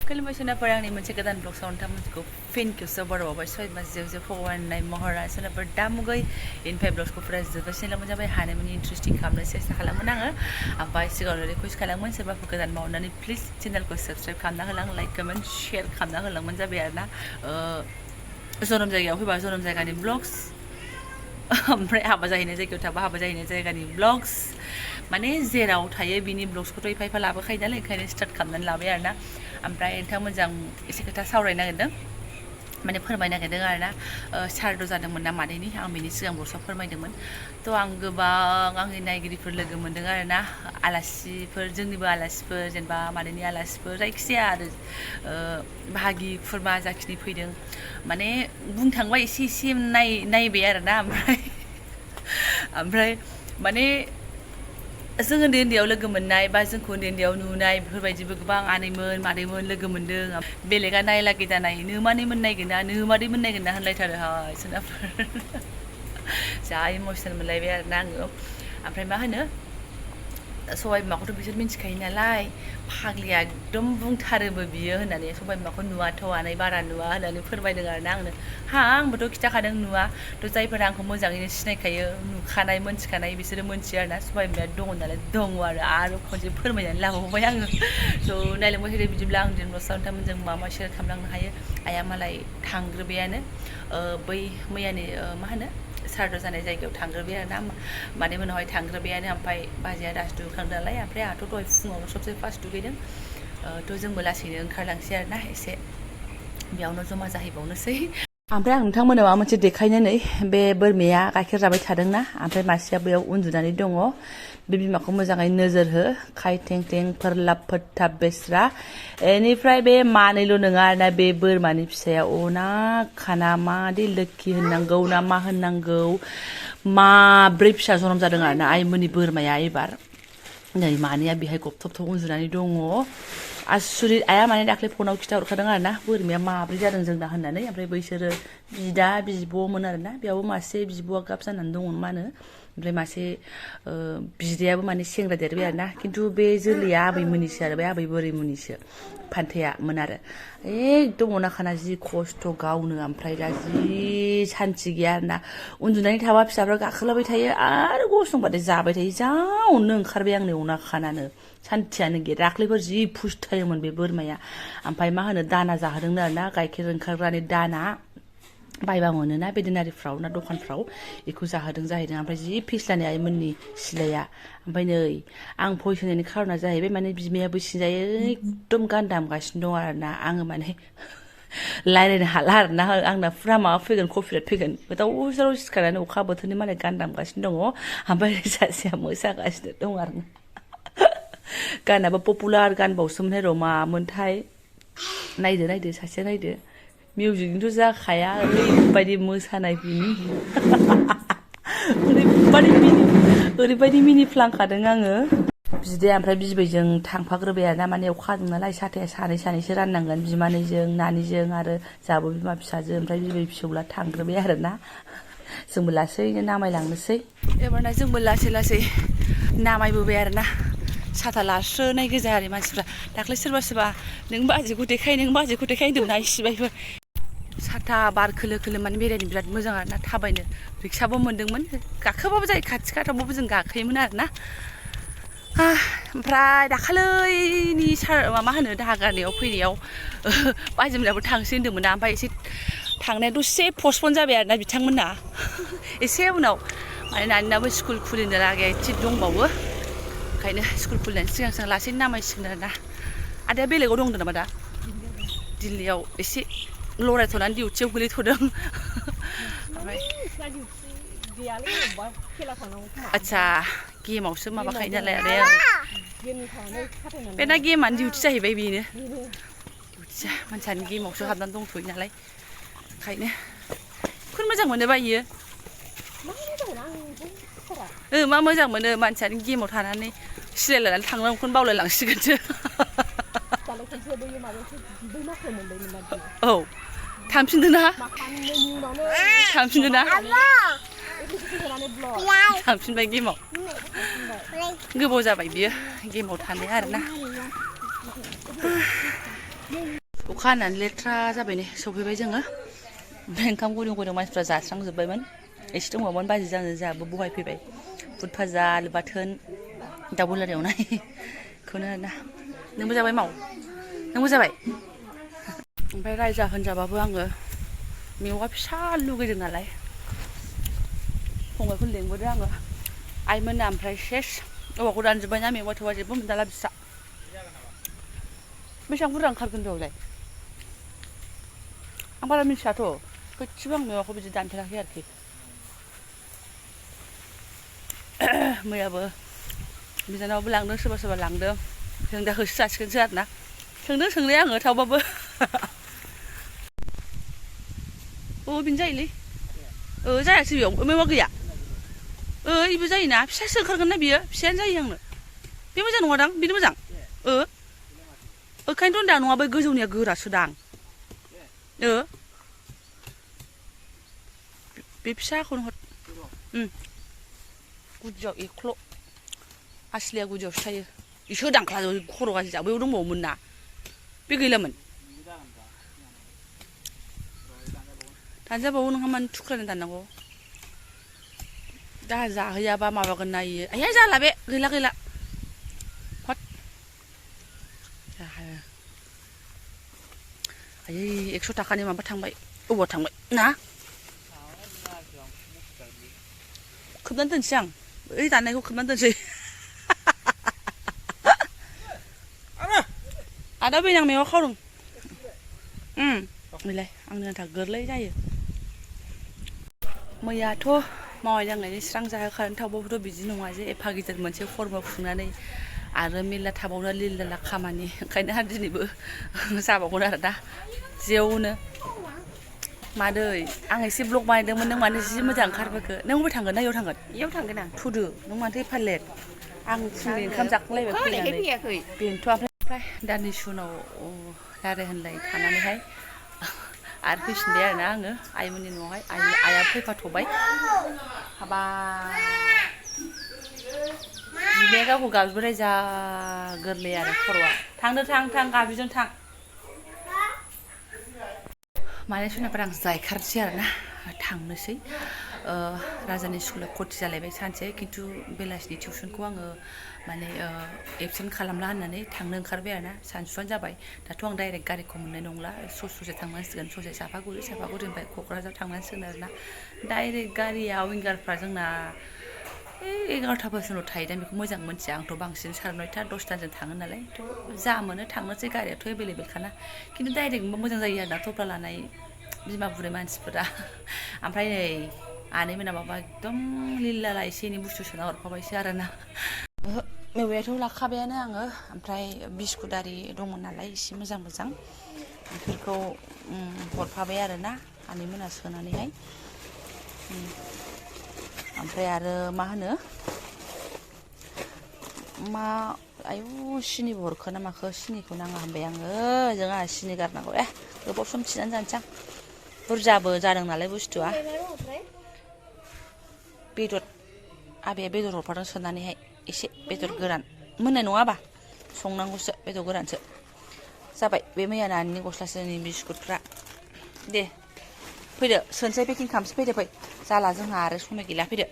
खुलुमबाय सोनाफोर आंनि मोनसे गोदान ब्लग साव नोंथांमोनखौ फिन खेबसे बरावबाय सय मास जेव फगवाननाय महरा सोनाफोर दा मुगै इनफाय ब्लगखौ फुरा जोबगासिनो मोजाबाय हानायमानि इन्ट्रेस्टिं खालामनो सेस्था खालामोन आङो ओमफ्राय सिगाङावनो रिकुवेस्ट खालामोन सोरबाफोर गोदान मावनानै प्लिज चेनेलखौ साबस्क्राइब खालामना होलां लाइक कमेन्ट शेयार खालामना होलांमोन जाबाय आरोना जनम जायगायाव फैबा जनम जायगानि ब्लग्स ओमफ्राय हाबा जाहैनाय जायगायाव थाबा हाबा जाहैनाय जायगानि ब्लग्स माने जेराव थायो बिनि ब्लग्सखौथ' एफा एफा लाबोखायो नालाय ओंखायनो स्टार्ट खालामनानै लाबाय आरोना ओमफ्राय नोंथांमोनजों एसे खोथा सावरायनो नागिरदों माने फोरमायनो नागिरदों आरोना सारद' जादोंमोन ना मादैनि आं बेनि सिगां ब्लग्सआव फोरमायदोंमोन थ' आं गोबां आंनि नायगिरिफोर लोगो मोन्दों आरोना आलासिफोर जोंनिबो आलासिफोर जेनेबा मादैनि आलासिफोर जायखिजाया आरो भागि खुरमा जाखिनि फैदों माने बुंनो थाङोबा एसे एसे नायबाय आरोना ओमफ्राय माने जों उन्दै उन्दैयाव लोगो मोननाय बा जोंखौ उन्दै उन्दैयाव नुनाय बेफोरबायदिबो गोबां आनैमोन मादैमोन लोगो मोन्दों बेलेगा नायलागै दानाय नोमानैमोन नायगोन ना नोमादैमोन नायगोन ना होनलायथारो हाय सोनाफोर जा इमसनेल मोनलायबाय आरोना आङो ओमफ्राय मा होनो सबाइ बिमाखौथ' बिसोर मिन्थिखायो नालाय फाग्लिया एकदम बुंथारोबो बियो होननानै सबाइ बिमाखौ नुवाथ'वानै बारा नुवा होननानै फोरमायदों आरोना आंनो आंबोथ' खिन्थाखादों नुवा थ' जायफोरा आंखौ मोजाङैनो सिनायखायो नुखानाय मोनथिखानाय बिसोरो मोनथियो आरोना सबाइ बिमाया दङ नालाय दङ आरो खनसे फोरमायनानै लाबावबाय आङो थ' नायलांबाय थादो बिदिब्ला आं दिनै ब्लग्सआव नोंथांमोनजों मा मा शेयार खालामलांनो हायो आइया मालाय थांग्रोबायानो बै मैयानि मा होनो सारद' जानाय जायगायाव थांग्रोबाय आरोना मादै मोनावहाय थांग्रोबायानो ओमफ्राय बाजैया दासो दुगैखांदों नालाय ओमफ्राय आंहाथ' दहाय फुङावनो सबसे फार्स्ट दुगैदों थ' जोंबो लासैनो ओंखारलांसै आरोना एसे बेयावनो जमा जाहैबावनोसै ओमफ्राय आं नोंथांमोननो माबा मोनसे देखायनो नै बे बोरमाया गाइखेर जाबाय थादोंना ओमफ्राय मासेया बैयाव उन्दुनानै दङ बे बिमाखौ मोजाङै नोजोर हो खाय थें थें फोरलाब फोथाब बेस्रा बेनिफ्राय बे मानैल' नङा आरोना बे बोरमानि फिसाया खाना मादि लोखि होननांगौ ना मा होननांगौ माब्रै फिसा जनम जादों आरोना आइमोननि बोरमाया एबार नै मानैया बेहाय गबथबथब उन्दुनानै दङ आसुरित आइया माने दाख्लै फनाव खिथाहरखादों आरोना बोरमाया माब्रै जादों जोंना होननानै ओमफ्राय बैसोरो बिदा बिब'मोन आरोना बेयावबो मासे बिब'आ गाब जानानै दङ मा होनो ओमफ्राय मासे बिदायाबो माने सेंग्रा देरबाय आरोना खिन्थु बे जोलैया आबैमोननिसो आरो बे आबै बोरैमोननिसो फान्थायामोन आरो एकदम अनाखाना जि खस्थ' गावनो ओमफ्राय दा जि सान्थि गैया आरोना उन्दुनानै थाबा फिसाफ्रा गाखोलाबाय थायो आरो गसंबाथाय जाबाय थायो जा अननो ओंखारबाय आंनो अनाखानानो सान्थियानो गैया दाख्लैफोर जि फुसथायोमोन बे बोरमाया ओमफ्राय मा होनो दाना जाहोदोंनो आरोना गाइखेर ओंखारग्रानि दाना बायबा मोनोना भेटेनारिफ्राव ना दखानफ्राव बेखौ जाहोदों जाहैदों ओमफ्राय जि फिस्लानि आइमोननि सिलाया ओमफ्राय नै आं भइस होनायनि खारना जाहैबाय माने बिमायाबो सिनजायो एकदम गान दामगासिनो दं आरोना आङो माने रायज्लायनो हाला आरोना आंना फुरा माबा फैगोन कपिराइट फैगोन गोदाव सोराव सिखारनानै अखा बोथोरनि मालाय गान दामगासिनो दङ ओमफ्राय सासेया मोसागासिनो दं आरोना गानाबो पपुलार गानबावसोमोनहाय र' मामोनथाय नायदो सासेया नायदो मिउजिकनिथ' जाखाया ओरैबायदि मोसानाय बिनि ओरैबायदि मिनिफ्लांखादों आङो बिदाया ओमफ्राय बिबैजों थांफाग्रोबाय आरोना माने अखा हादों नालाय साथाया सानैसो राननांगोन बिमानैजों नानिजों आरो जाबो बिमा फिसाजो ओमफ्राय बिबै फिसौला थांग्रोबाय आरोना जोंबो लासैनो नामायलांनोसै एबारना जोंबो लासै नामायबोबाय आरोना साथा लास्रोनाय गोजा आरो मानसिफ्रा दाख्लै सोरबा नों बाजैखौ देखाय होन्दोंमोन इसिबायबो साथा बार खोलो माने बेरायनो बिराद मोजां आरोना थाबायनो रिक्साबो मोन्दोंमोन गाखोबाबो जायो खाथि खाथावबाबो जों गाखोयोमोन आरोना ओमफ्राय दाखालैनि मा होनो दाहा गारनायाव फैनायाव बाजैमोनाबो थांसै होन्दोंमोन ना ओमफ्राय एसे थांनाया दसे पस्टपन जाबाय आरोना बिथांमोना एसे उनाव माने नानिनाबो स्कुल खुलिनो लागाया एसे दंबावो ओंखायनो स्कुल खुलिनायनि सिगां लासैनो नामायसिगोन आरोना आदाया बेलेगाव दं होनदों नामा दा दिल्लीयाव एसे लरायथ'नानै डिउटियाव गोलैथ'दों आदसा गेमावसो माबाखायो नालाय आरो बे ना गेमानो डिउटि जाहैबाय बेनो डिउटि मानसियानो गेमावसो हाबनानै दंथ'यो नालाय ओंखायनो बेखौनो मोजां मोनोबा इयो मा मोजां मोनो मानसियानो गेमाव थानानै सिलायलायनानै थांनांगौखौनो बावलायलांसिगोनसो औ थांफिनदों ना थांफिनबाय गेमाव गोबाव जाबाय बियो गेमाव थानाया आरोना अखा हानानै लेथ्रा जाबाय नै सफैबाय जोङो ओमफ्राय ओंखाम गुदुं गुदुं मानसिफ्रा जास्रांजोब्बायमोन एसे दंबावोमोन बाजि जानो जोंहाबो बहायफैबाय बुद भाजा आलु बाथोन दाउ बयलार एवनाय बेखौनो आरोना नोंबो जाबाय माव नोंबो जाबाय ओमफ्राय रायजा होनजाबाबो आङो मेवा फिसा लुगैदों नालाय फंबायखौ लेंबोदों आङो आइमोना ओमफ्राय सेस औवाखौ दानजोब्बायना मेवा थेवा जेबो मोनजाला बिस्रा बेसेबां बुरजा ओंखारगोन बेयावलाय आं बारा मिथियाथ' गासिबो आं मेवाखौ बिदि दानफेराखै आरोखि मैयाबो बिनानावबो लांदों सोरबा सोरबा लांदों जों दा होसो जासिगोनसो आरोना सोंदों सोंनाया आङो थावबाबो बिनो जायोलै जायासै बेयाव मेवा गैया इबो जायोना फिसासो ओंखारगोन ना बियो फिसायानो जायो आंनो बे मोजां नङादां बेनो मोजां ओंखायनोथ' होनदां नङा बै गोजौनिया गोरासो दां बे फिसाखौनो हर गुदियाव एख्ल' आसलिया गुदियावसो थायो इसो दांख्ला खर' गाज्रि जा बैयाव दंबावोमोन ना बे गैलामोन दानजाबावो नोंहा मानो थुख्रानो दाननांगौ दा जाहैयाबा माबागोन ना इयो आया जाला बे गैला गैला हट आयै 100 थाखानि माबा थांबाय अबाव थांबाय ना खोबनानै दोनसै आं ओइ दाननायखौ खोबनानै दोनसै आदा बैनां मेवा खावदों बेलाय आंनि आन्था गोरलै जायो मैयाथ' मावनाय दांनायनि स्रां जाहोखानानै थावबाबोथ' बिदि नङा जे एफा गिदिर मोनसे खर्म खुंनानै आरो मेरला थाबावनो लिला खामानि ओंखायनो आरो दिनैबो जाबावगोन आरो दा जेवनो मादै आं एसे ब्लग बानायदोंमोन नों मानो जि मोजां ओंखारबोखो नों बबे थांगोन ना इयाव थांगोन इयाव थांगोन आं थुदो नों माथो एफा लेट आं फुंनि ओंखाम जाखांलायबाय फैनानै बेनोथ' ओमफ्राय दान्दिसे उनाव रायलाय होनलाय थानानैहाय आरो फैफिनबाय आरोना आङो आइमोननि न'आवहाय आइया फैफाथ'बाय हाबा बिमाया गावखौ गाबज्रिबाय जा गोरलै आरो खर'आ थांदो थां गाबज्रिदों थां माने सोरनाबा आं जायखारसै आरोना थांनोसै राजानि स्कुलाव खथि जालायबाय सानसे खिन्थु बेलासिनि टिउसनखौ आङो माने एबसेन्ट खालामला होननानै थांनो ओंखारबाय आरोना सानसुआनो जाबाय दाथ' आं डाइरेक्ट गारिखौ मोननाय नंला ससे थांनांसिगोन ससे सापागुरिनिफ्राय क'क्राझार थांनांसिगोन आरोना डाइरेक्ट गारिया विंगारफ्रा जोंना 11थाफोरसिमल' थायो दा बेखौ मोजां मोनथिया आंथ' बांसिन 9:30 10थाजों थाङो नालाय थ' जा मोनो थांनोसै गारियाथ' एभेलेबेलखाना खिन्थु डाइरेक्ट मोजां जायो आरोना थफ्ला लानाय बिमा बुरै मानसिफोरा ओमफ्राय नै आनैमोना माबा एकदम लिला एसे एनै बुस्थु सोना हरफाबायसो आरोना मेवायाथ' लाखाबायानो आङो ओमफ्राय बिस्कुट आरि दंमोन नालाय एसे मोजां बेफोरखौ हरफाबाय आरोना आनैमोना सोनानैहाय ओमफ्राय आरो मा होनो आयु सिनिबो हरखो ना माखो सिनिखौ नाङा होनबाय आङो जोंहा सिनि गारनांगौ गोबाव सम थिनानै जानोसै आं बुरजाबो जादों नालाय बुस्थुआ बेदर आबैया बेदर हरफादों सोनानैहाय एसे बेदर गोरान मोननाय नङाबा संनांगौसो बेदर गोरानसो जाबाय बे मैया नानिनि गस्लासोनि बिस्कुटफ्रा दे फैदो सोनसै पेकिं खालामसै फैदो फै जाला जोंहा आरो समय गैला फैदो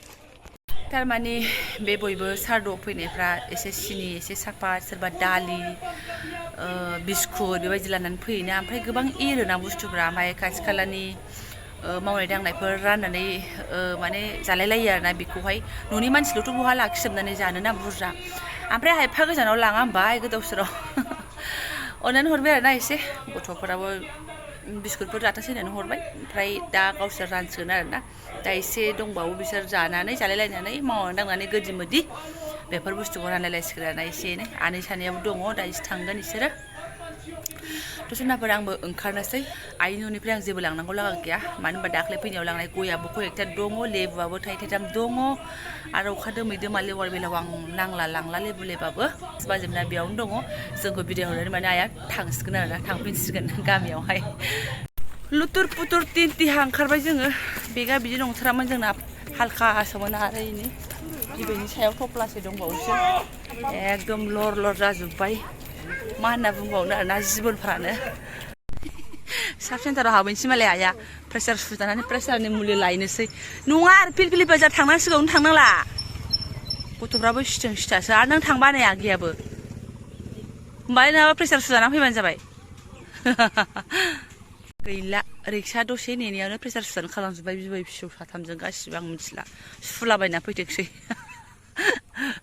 थारमाने बे बयबो सारद' फैनायफ्रा एसे सिनि एसे सापात सोरबा दालि बिस्कुट बेबायदि लानानै फैयोना ओमफ्राय गोबां एरोना बुस्थुफ्रा ओमफ्राय खाथि खालानि मावनाय दांनायफोर राननानै माने जालायलायो आरोना बेखौहाय न'नि मानसिल'थ' बहा लाखिजोबनानै जानोना बुरजा ओमफ्राय एफा गोजानाव लाङा होमबा गोदाव सोराव अननानै हरबाय आरोना एसे गथ'फोराबो बिस्कुटफोर जाथोंसै होननानै हरबाय ओमफ्राय दा गावसोर रानसिगोन आरोना दा एसे दंबावो बिसोर जालायलायनानै मावनानै दांनानै गोदि मोदि बेफोर बुस्थुखौ रानलायलायसिगोन आरोना एसे एनै आनै सानैयाबो दङ दा एसे थांगोन बिसोरो दसनाफोर आंबो ओंखारनोसै आइनि न'निफ्राय आं जेबो लांनांगौ लागा गैया मानो होनबा दाख्लै फैनायाव लांनाय गयाबो कयेकथा दङ लेबुआबो थाइथाम दङ आरो अखा दोमै लेवार बेलाव आं लांला लेबु लेबाबो बाजोबना बेयावनो दङ जोंखौ बिदाय हरनानै माने आइया थांसिगोन आरोना थांफिनसिगोन गामियावहाय लुथुर पुथुर तिनहा ओंखारबाय जोङो बेगा बिदि नंथारामोन जोंना हालखासोमोन आरो इनि बिबैनि सायाव थफ्लासे दंबावोसो एकदम लर जाजोब्बाय मा होनना बुंबावनो आरोना जिबनफ्रानो साब सेन्टाराव हाबैनोसै मालाय आइया प्रेसार सुजानानै प्रेसारनि मुलि लायनोसै नङा आरो फिलफिलि बाजार थांनांसिगौ थांनांला गथ'फ्राबो सिथों सिथासो आरो नों थांबा नै आगैयाबो होमबालाय नङाबा प्रेसार सुजाना फैबानो जाबाय गैला रिक्सा दसे नेनायावनो प्रेसार सुजान खालामजोब्बाय बिबै फिसौ साथामजों गासिबो आं मिथिला सुलाबायना फैथोंसै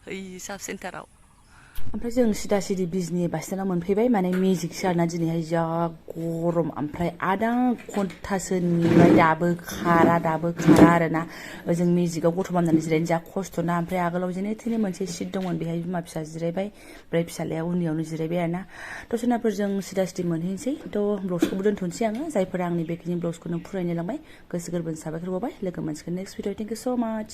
ओइ साब सेन्टाराव ओमफ्राय जों सिदा सिदि बिजनि बास स्टेन्डआव मोनफैबाय माने मेजिकसो आरोना दिनैहाय जा गरम ओमफ्राय आधा घन्टासो नेबाय दाबो खारा आरोना जों मेजिकआव गथ' बामनानै जिरायनो जा खस्थ'ना ओमफ्राय आगोलाव जेने थेने मोनसे सिट दंमोन बेहाय बिमा फिसा जिरायबाय ओमफ्राय फिसालाया उननियावनो जिरायबाय आरोना दसेनाफोर जों सिदा सिदि मोनहैनोसै थ' ब्लग्सखौबो दोनथ'नोसै आङो जायफोरा आंनि बेखिनि ब्लग्सखौ नों फरायनो लांबाय गोसो गोरबोनि साबायखर बावबाय लोगो मोनसिगोन नेक्स्ट भिडिअ थेंक इउ स' माच